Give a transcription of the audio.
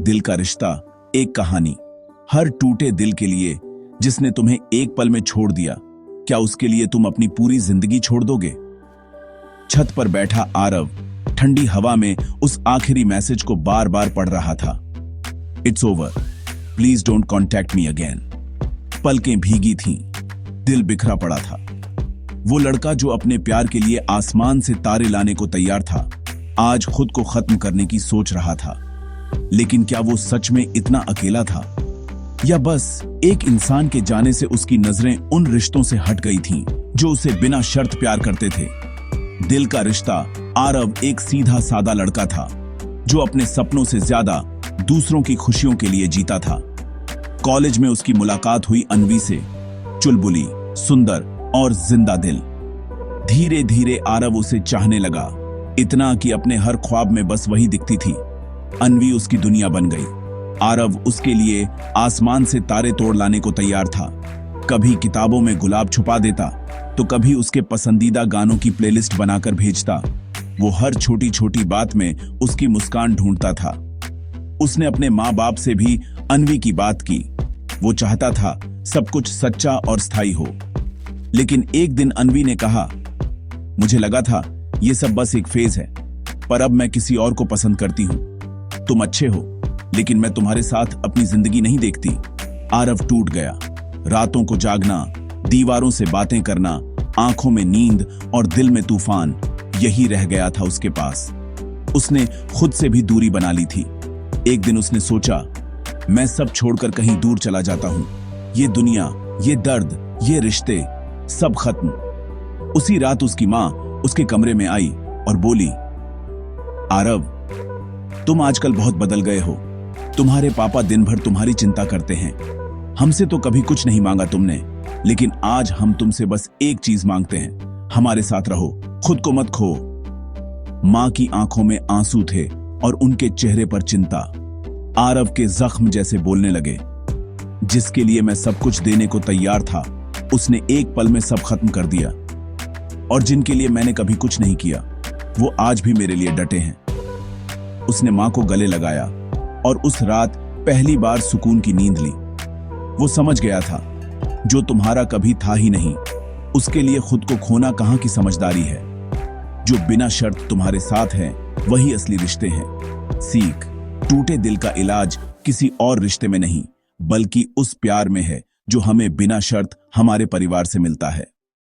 दिल का रिश्ता एक कहानी। हर टूटे दिल के लिए जिसने तुम्हें एक पल में छोड़ दिया, क्या उसके लिए तुम अपनी पूरी जिंदगी छोड़ दोगे? छत पर बैठा आरव ठंडी हवा में उस आखिरी मैसेज को बार बार पढ़ रहा था। It's over, please don't contact me again. पलकें भीगी थीं, दिल बिखरा पड़ा था। वो लड़का जो अपने प्यार के लिए आसमान से तारे लाने को तैयार था, आज खुद को खत्म करने की सोच रहा था। लेकिन क्या वो सच में इतना अकेला था, या बस एक इंसान के जाने से उसकी नजरें उन रिश्तों से हट गई थीं जो उसे बिना शर्त प्यार करते थे? दिल का रिश्ता आरव एक सीधा सादा लड़का था जो अपने सपनों से ज्यादा दूसरों की खुशियों के लिए जीता था। कॉलेज में उसकी मुलाकात हुई अन्वी से, चुलबुली, सुंदर और जिंदा दिल। धीरे धीरे आरव उसे चाहने लगा, इतना कि अपने हर ख्वाब में बस वही दिखती थी। अन्वी उसकी दुनिया बन गई। आरव उसके लिए आसमान से तारे तोड़ लाने को तैयार था। कभी किताबों में गुलाब छुपा देता, तो कभी उसके पसंदीदा गानों की प्लेलिस्ट बनाकर भेजता। वो हर छोटी छोटी बात में उसकी मुस्कान ढूंढता था। उसने अपने माँ बाप से भी अन्वी की बात की। वो चाहता था सब कुछ सच्चा और स्थायी हो। लेकिन एक दिन अन्वी ने कहा, मुझे लगा था ये सब बस एक फेज है, पर अब मैं किसी और को पसंद करती हूँ। तुम अच्छे हो, लेकिन मैं तुम्हारे साथ अपनी जिंदगी नहीं देखती। आरव टूट गया। रातों को जागना, दीवारों से बातें करना, आंखों में नींद और दिल में तूफान, यही रह गया था उसके पास। उसने खुद से भी दूरी बना ली थी। एक दिन उसने सोचा, मैं सब छोड़कर कहीं दूर चला जाता हूं। ये दुनिया, ये दर्द, ये रिश्ते, सब खत्म। उसी रात उसकी मां उसके कमरे में आई और बोली, आरव, तुम आजकल बहुत बदल गए हो। तुम्हारे पापा दिन भर तुम्हारी चिंता करते हैं। हमसे तो कभी कुछ नहीं मांगा तुमने, लेकिन आज हम तुमसे बस एक चीज मांगते हैं, हमारे साथ रहो, खुद को मत खो। मां की आंखों में आंसू थे और उनके चेहरे पर चिंता। आरव के जख्म जैसे बोलने लगे, जिसके लिए मैं सब कुछ देने को तैयार था, उसने एक पल में सब खत्म कर दिया। और जिनके लिए मैंने कभी कुछ नहीं किया, वो आज भी मेरे लिए डटे हैं। उसने मां को गले लगाया और उस रात पहली बार सुकून की नींद ली। वो समझ गया था, जो तुम्हारा कभी था ही नहीं, उसके लिए खुद को खोना कहां की समझदारी है। जो बिना शर्त तुम्हारे साथ है, वही असली रिश्ते हैं। सीख, टूटे दिल का इलाज किसी और रिश्ते में नहीं, बल्कि उस प्यार में है जो हमें बिना शर्त हमारे परिवार से मिलता है।